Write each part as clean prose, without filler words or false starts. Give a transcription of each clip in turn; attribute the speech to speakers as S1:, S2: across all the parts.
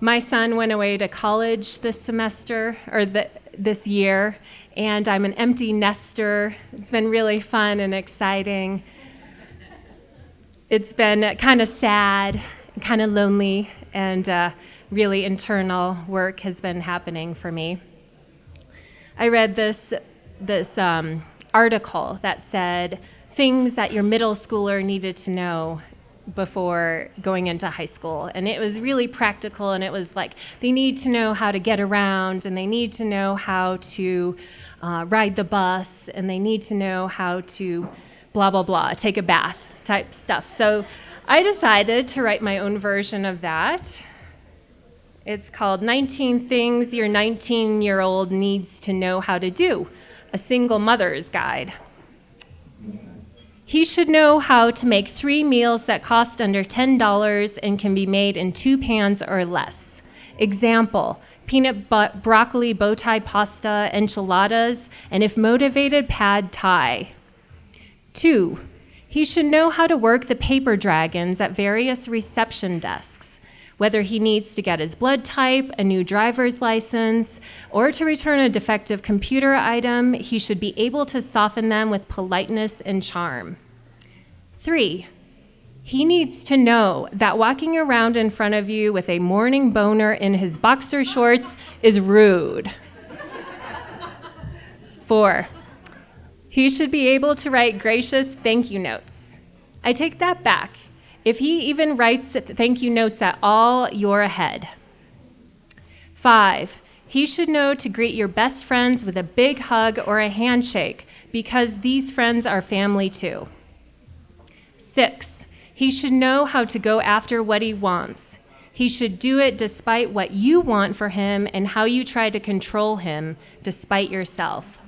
S1: My son went away to college this semester, or this year, and I'm an empty nester. It's been really fun and exciting. It's been kind of sad, kind of lonely, and really internal work has been happening for me. I read this article that said things that your middle schooler needed to know before going into high school. And it was really practical, and it was like they need to know how to get around, and they need to know how to ride the bus, and they need to know how to blah, blah, blah, take a bath type stuff. So I decided to write my own version of that. It's called 19 Things Your 19-Year-Old Needs to Know How to Do, a Single Mother's Guide. He should know how to make 3 meals that cost under $10 and can be made in 2 pans or less. Example, peanut broccoli bow tie pasta, enchiladas, and if motivated, pad thai. 2, he should know how to work the paper dragons at various reception desks, whether he needs to get his blood type, a new driver's license, or to return a defective computer item. He should be able to soften them with politeness and charm. 3, he needs to know that walking around in front of you with a morning boner in his boxer shorts is rude. 4, he should be able to write gracious thank you notes. I take that back. If he even writes thank you notes at all, you're ahead. 5, he should know to greet your best friends with a big hug or a handshake, because these friends are family too. 6, he should know how to go after what he wants. He should do it despite what you want for him and how you try to control him despite yourself.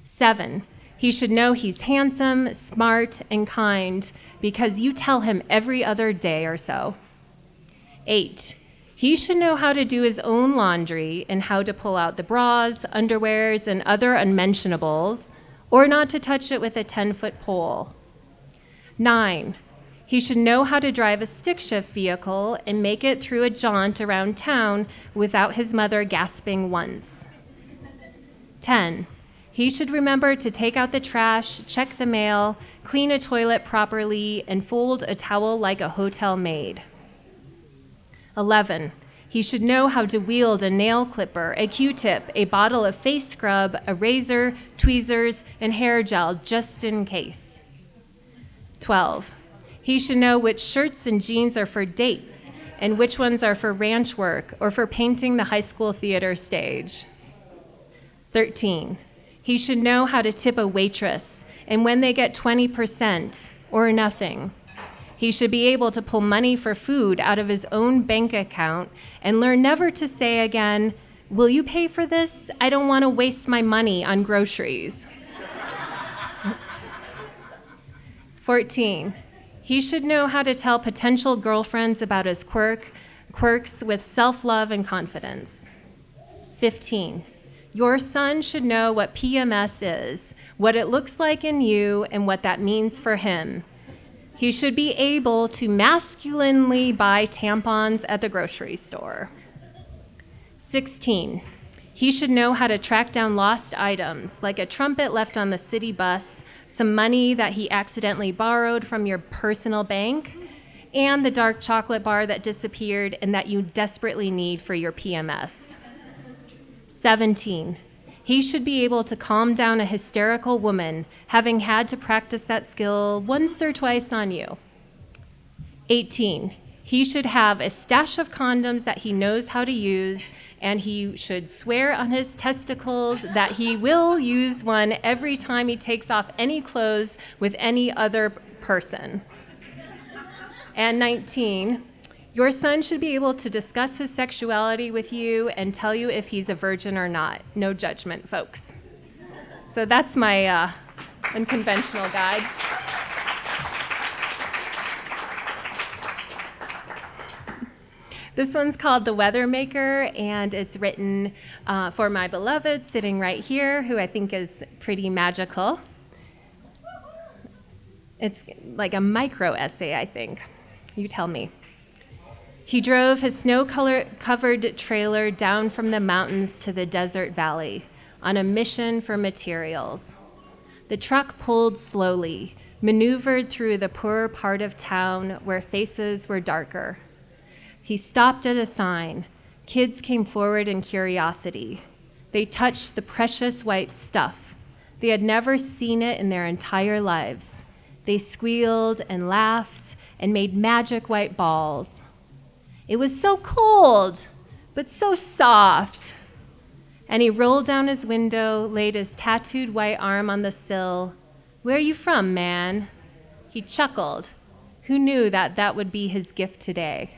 S1: 7, he should know he's handsome, smart, and kind because you tell him every other day or so. 8, he should know how to do his own laundry and how to pull out the bras, underwears, and other unmentionables, or not to touch it with a 10-foot pole. 9, he should know how to drive a stick shift vehicle and make it through a jaunt around town without his mother gasping once. 10, he should remember to take out the trash, check the mail, clean a toilet properly, and fold a towel like a hotel maid. 11, he should know how to wield a nail clipper, a Q-tip, a bottle of face scrub, a razor, tweezers, and hair gel just in case. 12, he should know which shirts and jeans are for dates and which ones are for ranch work or for painting the high school theater stage. 13, he should know how to tip a waitress and when they get 20% or nothing. He should be able to pull money for food out of his own bank account and learn never to say again, "Will you pay for this? I don't want to waste my money on groceries." 14, he should know how to tell potential girlfriends about his quirks with self-love and confidence. 15, your son should know what PMS is, what it looks like in you, and what that means for him. He should be able to masculinely buy tampons at the grocery store. 16, he should know how to track down lost items, like a trumpet left on the city bus, some money that he accidentally borrowed from your personal bank, and the dark chocolate bar that disappeared and that you desperately need for your PMS. 17, he should be able to calm down a hysterical woman, having had to practice that skill once or twice on you. 18, he should have a stash of condoms that he knows how to use, and he should swear on his testicles that he will use one every time he takes off any clothes with any other person. And 19, your son should be able to discuss his sexuality with you and tell you if he's a virgin or not. No judgment, folks. So that's my unconventional guide. This one's called The Weather Maker, and it's written for my beloved sitting right here, who I think is pretty magical. It's like a micro essay, I think. You tell me. He drove his snow-covered trailer down from the mountains to the desert valley on a mission for materials. The truck pulled slowly, maneuvered through the poorer part of town where faces were darker. He stopped at a sign. Kids came forward in curiosity. They touched the precious white stuff. They had never seen it in their entire lives. They squealed and laughed and made magic white balls. It was so cold, but so soft. And he rolled down his window, laid his tattooed white arm on the sill. "Where are you from, man?" He chuckled. Who knew that that would be his gift today?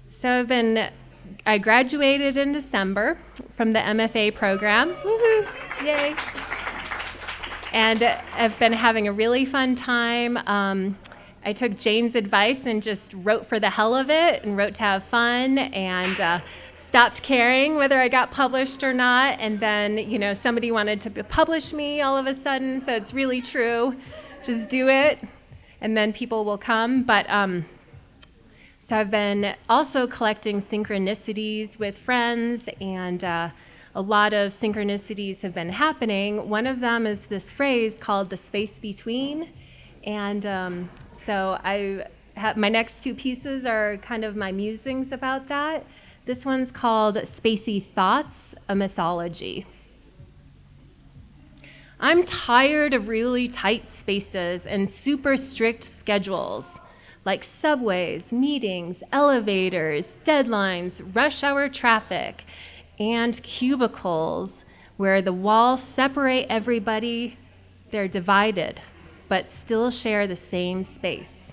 S1: So I graduated in December from the MFA program. Woohoo! Yay! And I've been having a really fun time. I took Jane's advice and just wrote for the hell of it and wrote to have fun and stopped caring whether I got published or not. And then, somebody wanted to publish me all of a sudden, so it's really true. Just do it, and then people will come. But so I've been also collecting synchronicities with friends, and a lot of synchronicities have been happening. One of them is this phrase called the space between. And so my next two pieces are kind of my musings about that. This one's called Spacey Thoughts, a Mythology. I'm tired of really tight spaces and super strict schedules, like subways, meetings, elevators, deadlines, rush hour traffic, and cubicles where the walls separate everybody. They're divided, but still share the same space.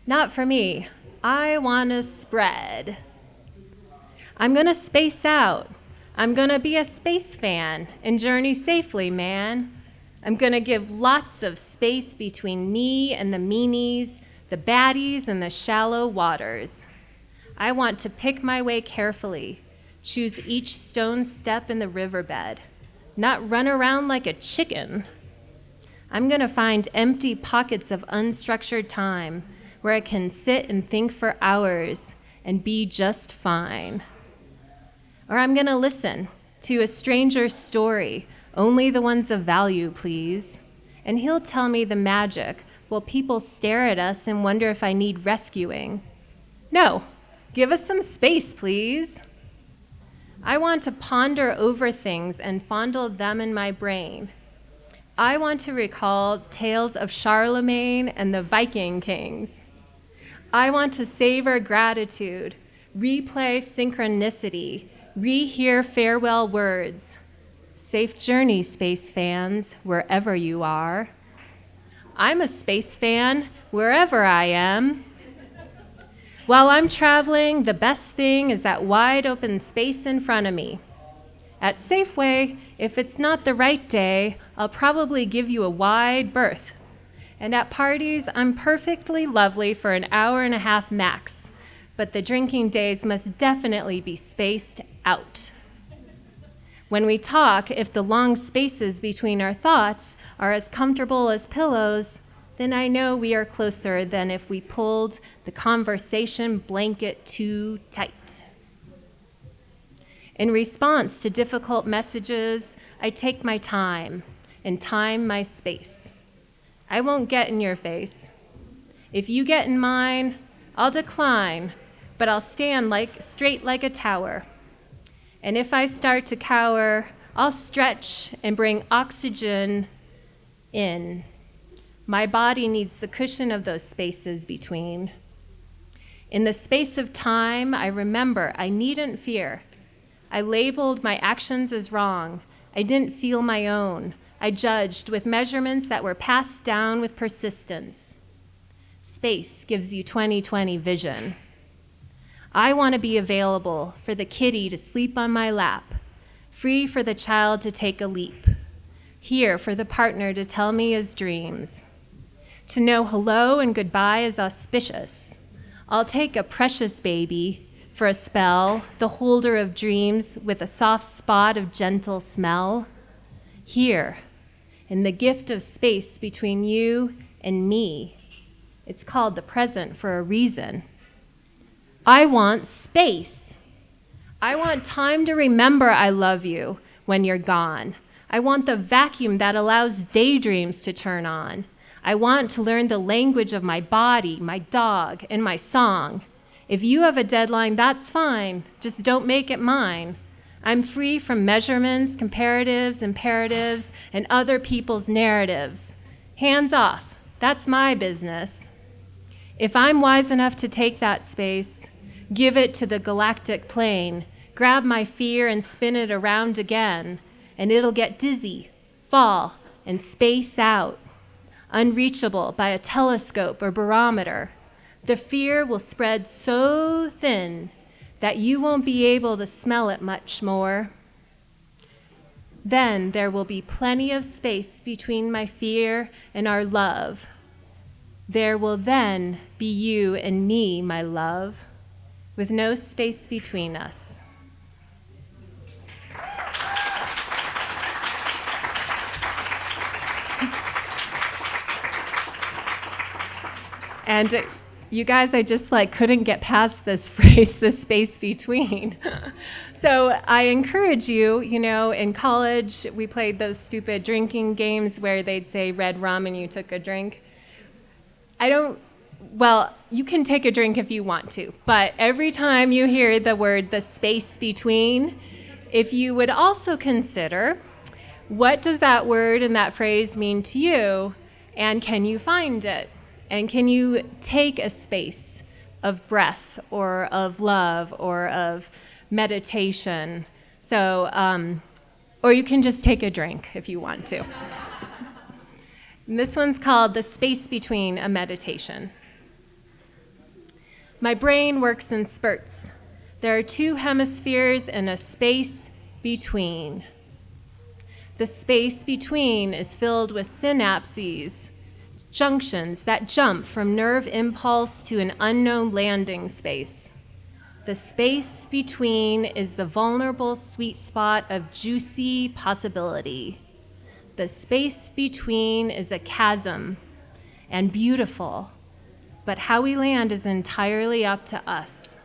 S1: Not for me. I want to spread. I'm going to space out. I'm going to be a space fan and journey safely, man. I'm going to give lots of space between me and the meanies, the baddies, and the shallow waters. I want to pick my way carefully, choose each stone step in the riverbed, not run around like a chicken. I'm going to find empty pockets of unstructured time where I can sit and think for hours and be just fine. Or I'm going to listen to a stranger's story, only the ones of value, please, and he'll tell me the magic while people stare at us and wonder if I need rescuing. No, give us some space, please. I want to ponder over things and fondle them in my brain. I want to recall tales of Charlemagne and the Viking kings. I want to savor gratitude, replay synchronicity, rehear farewell words. Safe journey, space fans, wherever you are. I'm a space fan, wherever I am. While I'm traveling, the best thing is that wide open space in front of me. At Safeway, if it's not the right day, I'll probably give you a wide berth. And at parties, I'm perfectly lovely for an hour and a half max, but the drinking days must definitely be spaced out. When we talk, if the long spaces between our thoughts are as comfortable as pillows, then I know we are closer than if we pulled the conversation blanket too tight. In response to difficult messages, I take my time and time my space. I won't get in your face. If you get in mine, I'll decline, but I'll stand straight like a tower. And if I start to cower, I'll stretch and bring oxygen in. My body needs the cushion of those spaces between. In the space of time, I remember I needn't fear. I labeled my actions as wrong. I didn't feel my own. I judged with measurements that were passed down with persistence. Space gives you 20/20 vision. I want to be available for the kitty to sleep on my lap, free for the child to take a leap, here for the partner to tell me his dreams. To know hello and goodbye is auspicious. I'll take a precious baby for a spell, the holder of dreams with a soft spot of gentle smell. here, in the gift of space between you and me. It's called the present for a reason. I want space. I want time to remember I love you when you're gone. I want the vacuum that allows daydreams to turn on. I want to learn the language of my body, my dog, and my song. If you have a deadline, that's fine. Just don't make it mine. I'm free from measurements, comparatives, imperatives, and other people's narratives. Hands off. That's my business. If I'm wise enough to take that space, give it to the galactic plane, grab my fear and spin it around again, and it'll get dizzy, fall, and space out. Unreachable by a telescope or barometer. The fear will spread so thin that you won't be able to smell it much more. Then there will be plenty of space between my fear and our love. There will then be you and me, my love, with no space between us. And you guys, I just couldn't get past this phrase, the space between. So I encourage you, in college, we played those stupid drinking games where they'd say red rum and you took a drink. You can take a drink if you want to, but every time you hear the word, the space between, if you would also consider, what does that word and that phrase mean to you, and can you find it? And can you take a space of breath or of love or of meditation? So, or you can just take a drink if you want to. And this one's called The Space Between a Meditation. My brain works in spurts. There are two hemispheres and a space between. The space between is filled with synapses, junctions that jump from nerve impulse to an unknown landing space. The space between is the vulnerable sweet spot of juicy possibility. The space between is a chasm and beautiful, but how we land is entirely up to us.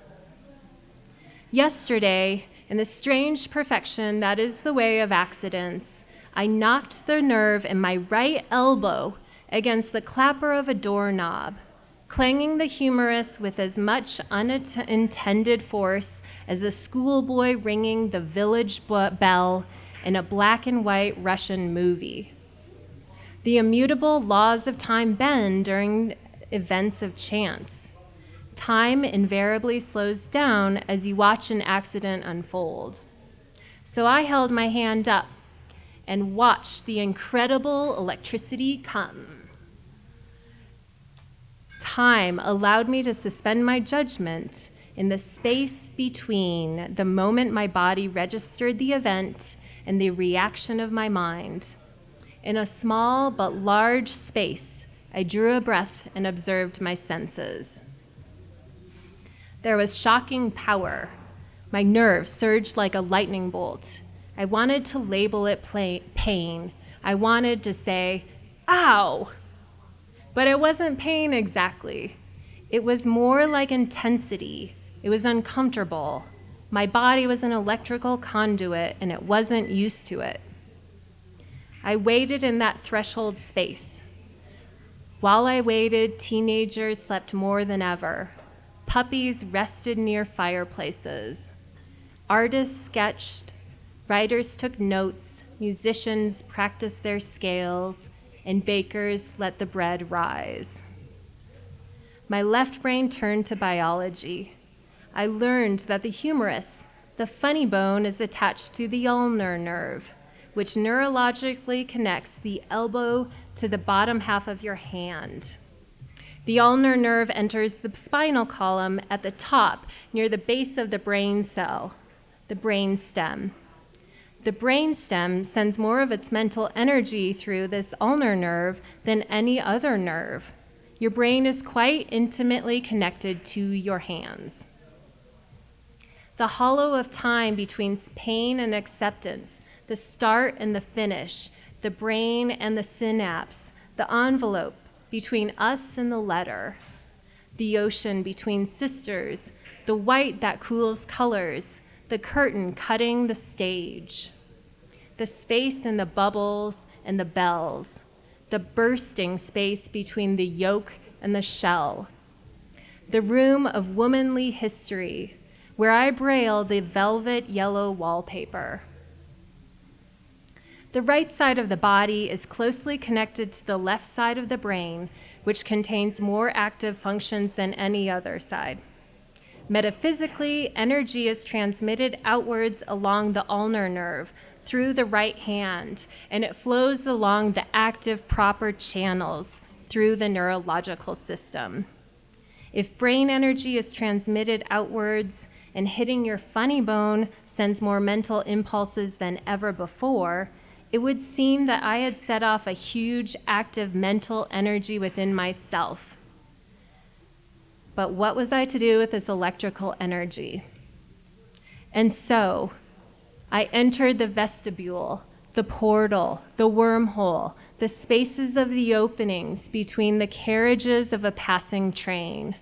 S1: Yesterday, in the strange perfection that is the way of accidents, I knocked the nerve in my right elbow against the clapper of a doorknob, clanging the humorous with as much unintended force as a schoolboy ringing the village bell in a black and white Russian movie. The immutable laws of time bend during events of chance. Time invariably slows down as you watch an accident unfold. So I held my hand up and watched the incredible electricity come. Time allowed me to suspend my judgment in the space between the moment my body registered the event and the reaction of my mind. In a small but large space, I drew a breath and observed my senses. There was shocking power. My nerves surged like a lightning bolt. I wanted to label it pain. I wanted to say, ow! But it wasn't pain exactly. It was more like intensity. It was uncomfortable. My body was an electrical conduit, and it wasn't used to it. I waited in that threshold space. While I waited, teenagers slept more than ever. Puppies rested near fireplaces. Artists sketched, writers took notes, musicians practiced their scales, and bakers let the bread rise. My left brain turned to biology. I learned that the humerus, the funny bone, is attached to the ulnar nerve, which neurologically connects the elbow to the bottom half of your hand. The ulnar nerve enters the spinal column at the top near the base of the brain cell, the brainstem. The brainstem sends more of its mental energy through this ulnar nerve than any other nerve. Your brain is quite intimately connected to your hands. The hollow of time between pain and acceptance, the start and the finish, the brain and the synapse, the envelope between us and the letter, the ocean between sisters, the white that cools colors, the curtain cutting the stage, the space and the bubbles and the bells, the bursting space between the yolk and the shell, the room of womanly history, where I braille the velvet yellow wallpaper. The right side of the body is closely connected to the left side of the brain, which contains more active functions than any other side. Metaphysically, energy is transmitted outwards along the ulnar nerve through the right hand, and it flows along the active proper channels through the neurological system. If brain energy is transmitted outwards and hitting your funny bone sends more mental impulses than ever before, it would seem that I had set off a huge active mental energy within myself. But what was I to do with this electrical energy? And so I entered the vestibule, the portal, the wormhole, the spaces of the openings between the carriages of a passing train.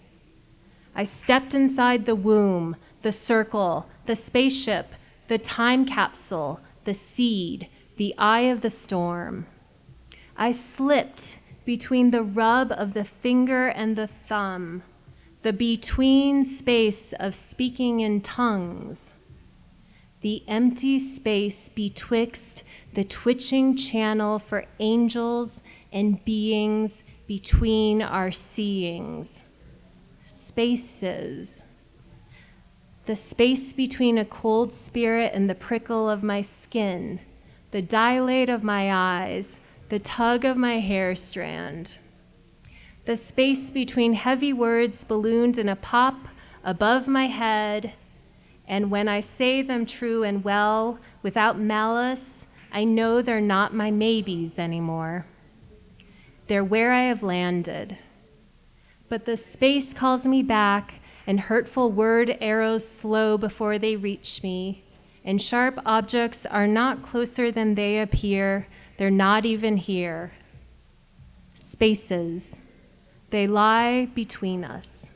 S1: I stepped inside the womb, the circle, the spaceship, the time capsule, the seed, the eye of the storm. I slipped between the rub of the finger and the thumb, the between space of speaking in tongues, the empty space betwixt the twitching channel for angels and beings between our seeings. Spaces. The space between a cold spirit and the prickle of my skin, the dilate of my eyes, the tug of my hair strand. The space between heavy words ballooned in a pop above my head, and when I say them true and well, without malice, I know they're not my maybes anymore. They're where I have landed. But the space calls me back, and hurtful word arrows slow before they reach me, and sharp objects are not closer than they appear. They're not even here. Spaces. They lie between us.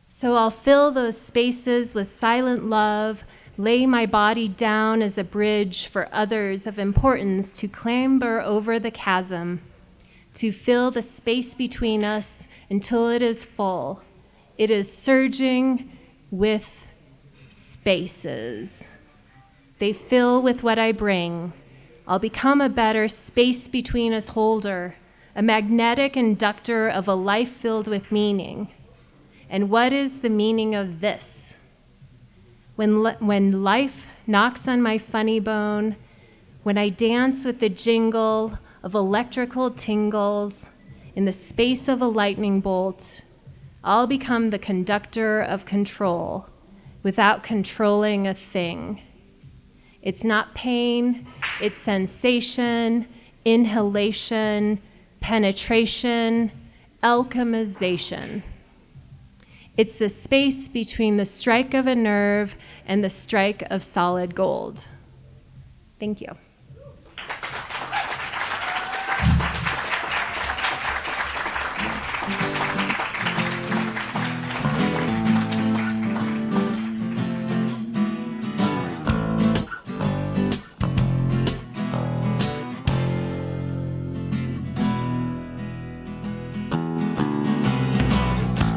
S1: So I'll fill those spaces with silent love, lay my body down as a bridge for others of importance to clamber over the chasm, to fill the space between us until it is full. It is surging with spaces. They fill with what I bring. I'll become a better space between us holder, a magnetic inductor of a life filled with meaning. And what is the meaning of this? When life knocks on my funny bone, when I dance with the jingle of electrical tingles in the space of a lightning bolt, I'll become the conductor of control without controlling a thing. It's not pain, it's sensation, inhalation, penetration, alchemization. It's the space between the strike of a nerve and the strike of solid gold. Thank you.